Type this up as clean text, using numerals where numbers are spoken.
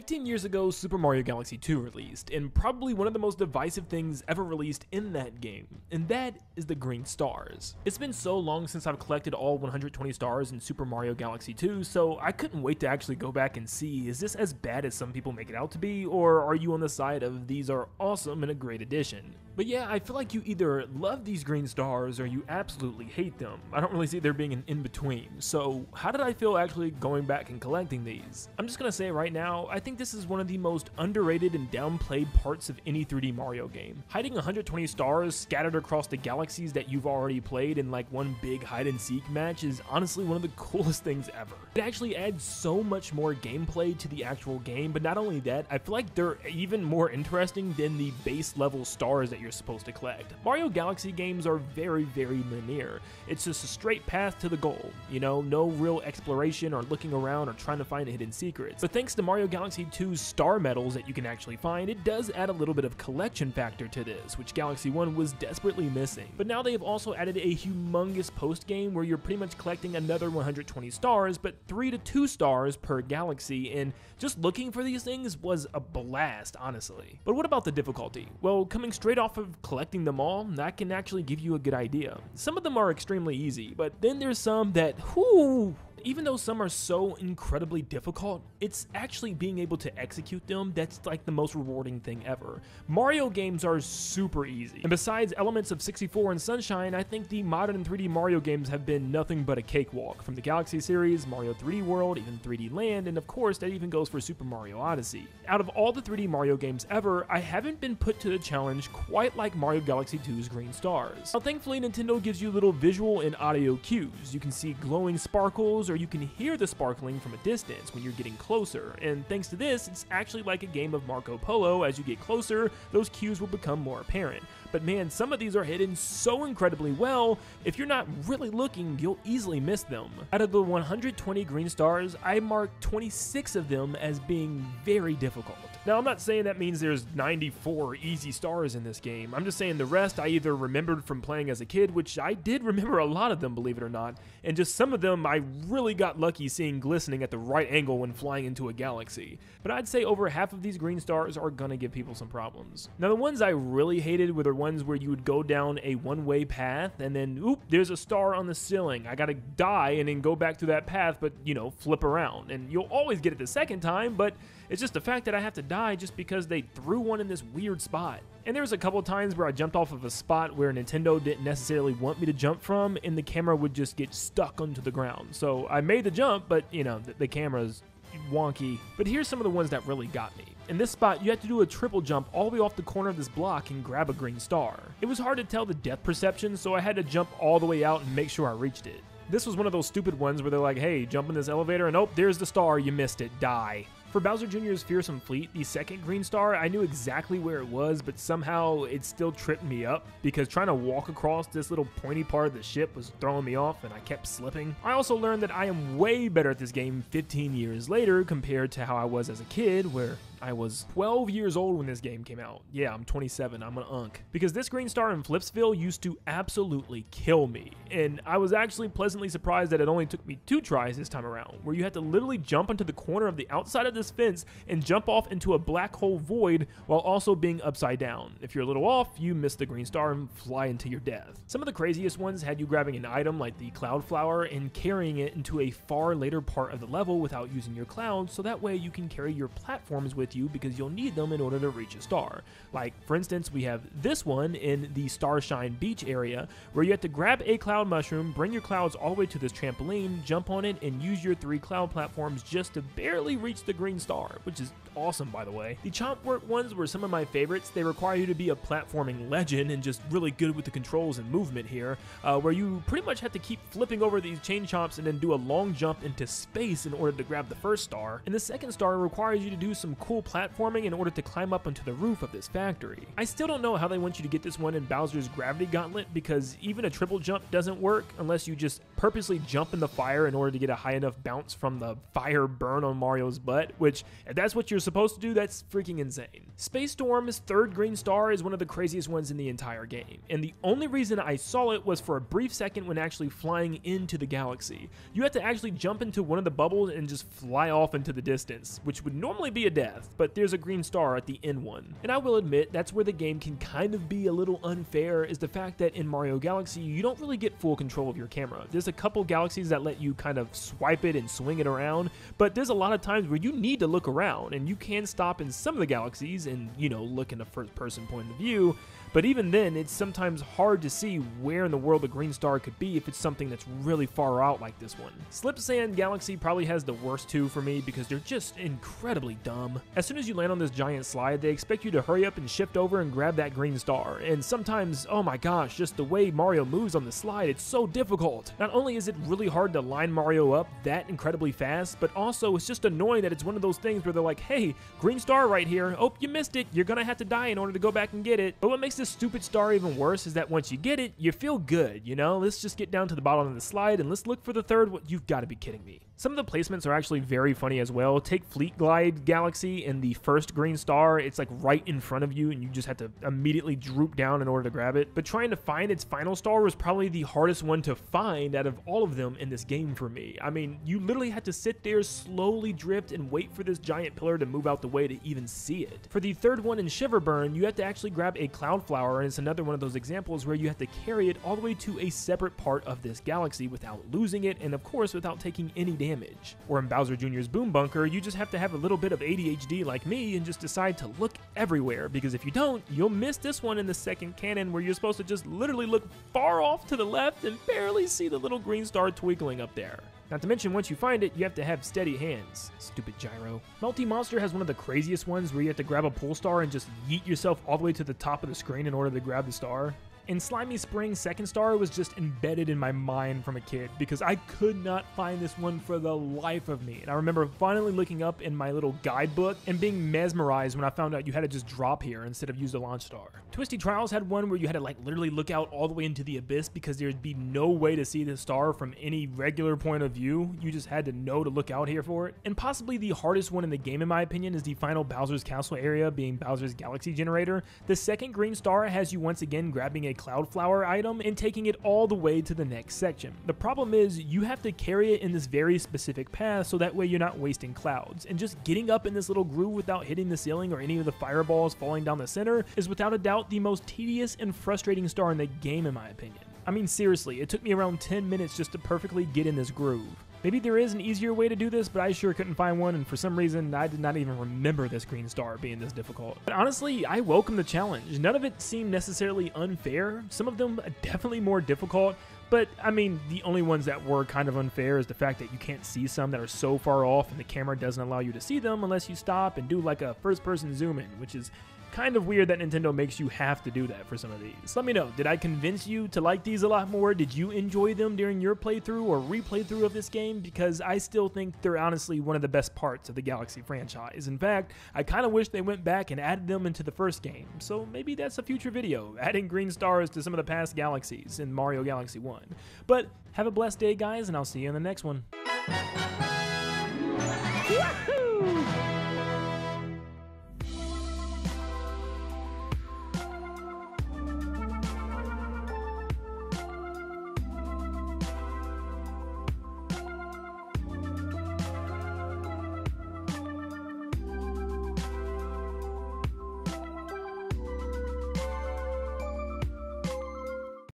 15 years ago, Super Mario Galaxy 2 released, and probably one of the most divisive things ever released in that game, and that is the green stars. It's been so long since I've collected all 120 stars in Super Mario Galaxy 2, so I couldn't wait to actually go back and see, is this as bad as some people make it out to be, or are you on the side of these are awesome and a great addition? But yeah, I feel like you either love these green stars or you absolutely hate them. I don't really see there being an in-between. So how did I feel actually going back and collecting these? I'm just gonna say right now, I think this is one of the most underrated and downplayed parts of any 3D Mario game. Hiding 120 stars scattered across the galaxies that you've already played in like one big hide and seek match is honestly one of the coolest things ever. It actually adds so much more gameplay to the actual game, but not only that, I feel like they're even more interesting than the base level stars that you're supposed to collect. Mario Galaxy games are very linear. It's just a straight path to the goal, you know, no real exploration or looking around or trying to find hidden secrets. But thanks to Mario Galaxy 2's star medals that you can actually find, it does add a little bit of collection factor to this, which Galaxy 1 was desperately missing. But now they've also added a humongous post game where you're pretty much collecting another 120 stars, but 3 to 2 stars per galaxy, and just looking for these things was a blast, honestly. But what about the difficulty? Well, coming straight off of collecting them all, that can actually give you a good idea. Some of them are extremely easy, but then there's some that, whoo, even though some are so incredibly difficult, it's actually being able to execute them that's like the most rewarding thing ever. Mario games are super easy, and besides elements of 64 and Sunshine, I think the modern 3D Mario games have been nothing but a cakewalk. From the Galaxy series, Mario 3D World, even 3D Land, and of course that even goes for Super Mario Odyssey. Out of all the 3D Mario games ever, I haven't been put to the challenge quite like Mario Galaxy 2's Green Stars. Now thankfully Nintendo gives you little visual and audio cues. You can see glowing sparkles, or you can hear the sparkling from a distance when you're getting closer, and thanks to this, it's actually like a game of Marco Polo. As you get closer, those cues will become more apparent. But man, some of these are hidden so incredibly well, if you're not really looking, you'll easily miss them. Out of the 120 green stars, I marked 26 of them as being very difficult. Now, I'm not saying that means there's 94 easy stars in this game. I'm just saying the rest I either remembered from playing as a kid, which I did remember a lot of them, believe it or not, and just some of them I really got lucky seeing glistening at the right angle when flying into a galaxy. But I'd say over half of these green stars are gonna give people some problems. Now, the ones I really hated were the ones where you would go down a one-way path and then, oop, there's a star on the ceiling. I gotta die and then go back through that path, but, you know, flip around. And you'll always get it the second time, but it's just the fact that I have to die just because they threw one in this weird spot. And there was a couple of times where I jumped off of a spot where Nintendo didn't necessarily want me to jump from, and the camera would just get stuck onto the ground. So I made the jump, but you know, the camera's wonky. But here's some of the ones that really got me. In this spot, you have to do a triple jump all the way off the corner of this block and grab a green star. It was hard to tell the depth perception, so I had to jump all the way out and make sure I reached it. This was one of those stupid ones where they're like, hey, jump in this elevator, and oh, there's the star, you missed it, die. For Bowser Jr.'s Fearsome Fleet, the second green star, I knew exactly where it was, but somehow it still tripped me up because trying to walk across this little pointy part of the ship was throwing me off and I kept slipping. I also learned that I am way better at this game 15 years later compared to how I was as a kid, where I was 12 years old when this game came out. Yeah, I'm 27, I'm an unk. Because this green star in Flipsville used to absolutely kill me, and I was actually pleasantly surprised that it only took me 2 tries this time around, where you had to literally jump onto the corner of the outside of this fence and jump off into a black hole void while also being upside down. If you're a little off, you miss the green star and fly into your death. Some of the craziest ones had you grabbing an item like the cloud flower and carrying it into a far later part of the level without using your clouds, so that way you can carry your platforms with you because you'll need them in order to reach a star. Like, for instance, we have this one in the Starshine Beach area where you have to grab a cloud mushroom, bring your clouds all the way to this trampoline, jump on it, and use your 3 cloud platforms just to barely reach the green star, which is awesome, by the way. The chomp work ones were some of my favorites. They require you to be a platforming legend and just really good with the controls and movement here, where you pretty much have to keep flipping over these chain chomps and then do a long jump into space in order to grab the first star. And the second star requires you to do some cool cool platforming in order to climb up onto the roof of this factory. I still don't know how they want you to get this one in Bowser's Gravity Gauntlet, because even a triple jump doesn't work unless you just purposely jump in the fire in order to get a high enough bounce from the fire burn on Mario's butt, which, if that's what you're supposed to do, that's freaking insane. Space Storm's third green star is one of the craziest ones in the entire game, and the only reason I saw it was for a brief second when actually flying into the galaxy. You have to actually jump into one of the bubbles and just fly off into the distance, which would normally be a death, but there's a green star at the end one. And I will admit, that's where the game can kind of be a little unfair, is the fact that in Mario Galaxy, you don't really get full control of your camera. There's a couple galaxies that let you kind of swipe it and swing it around, but there's a lot of times where you need to look around, and you can stop in some of the galaxies and, you know, look in a first-person point of view, but even then, it's sometimes hard to see where in the world the green star could be if it's something that's really far out like this one. Slip Sand Galaxy probably has the worst two for me because they're just incredibly dumb. As soon as you land on this giant slide, they expect you to hurry up and shift over and grab that green star, and sometimes, oh my gosh, just the way Mario moves on the slide, it's so difficult. Not only is it really hard to line Mario up that incredibly fast, but also it's just annoying that it's one of those things where they're like, hey, green star right here, oh, you missed it, you're gonna have to die in order to go back and get it. But what makes this stupid star even worse is that once you get it, you feel good, you know? Let's just get down to the bottom of the slide and let's look for the third one. You've got to be kidding me. Some of the placements are actually very funny as well. Take Fleet Glide Galaxy and the first green star, it's like right in front of you and you just have to immediately droop down in order to grab it. But trying to find its final star was probably the hardest one to find out of all of them in this game for me. I mean, you literally had to sit there, slowly drift, and wait for this giant pillar to move out the way to even see it. For the third one in Shiverburn, you have to actually grab a Cloud Flower, and it's another one of those examples where you have to carry it all the way to a separate part of this galaxy without losing it, and of course without taking any damage. Or in Bowser Jr.'s Boom Bunker, you just have to have a little bit of ADHD like me and just decide to look everywhere, because if you don't, you'll miss this one in the second canon where you're supposed to just literally look far off to the left and barely see the little green star twinkling up there. Not to mention, once you find it, you have to have steady hands. Stupid gyro. Melty Monster has one of the craziest ones where you have to grab a pull star and just yeet yourself all the way to the top of the screen in order to grab the star. And Slimy Spring's second star was just embedded in my mind from a kid because I could not find this one for the life of me. And I remember finally looking up in my little guidebook and being mesmerized when I found out you had to just drop here instead of use the launch star. Twisty Trials had one where you had to like literally look out all the way into the abyss because there'd be no way to see the star from any regular point of view. You just had to know to look out here for it. And possibly the hardest one in the game in my opinion is the final Bowser's Castle area, being Bowser's Galaxy Generator. The second green star has you once again grabbing a Cloud Flower item and taking it all the way to the next section. The problem is you have to carry it in this very specific path so that way you're not wasting clouds, and just getting up in this little groove without hitting the ceiling or any of the fireballs falling down the center is without a doubt the most tedious and frustrating star in the game in my opinion. I mean seriously, it took me around 10 minutes just to perfectly get in this groove. Maybe there is an easier way to do this, but I sure couldn't find one, and for some reason, I did not even remember this green star being this difficult. But honestly, I welcome the challenge. None of it seemed necessarily unfair. Some of them definitely more difficult, but I mean, the only ones that were kind of unfair is the fact that you can't see some that are so far off, and the camera doesn't allow you to see them unless you stop and do like a first-person zoom in, which is kind of weird that Nintendo makes you have to do that for some of these. Let me know, did I convince you to like these a lot more? Did you enjoy them during your playthrough or replaythrough of this game? Because I still think they're honestly one of the best parts of the Galaxy franchise. In fact, I kind of wish they went back and added them into the first game. So maybe that's a future video, adding green stars to some of the past galaxies in Mario Galaxy 1. But have a blessed day, guys, and I'll see you in the next one.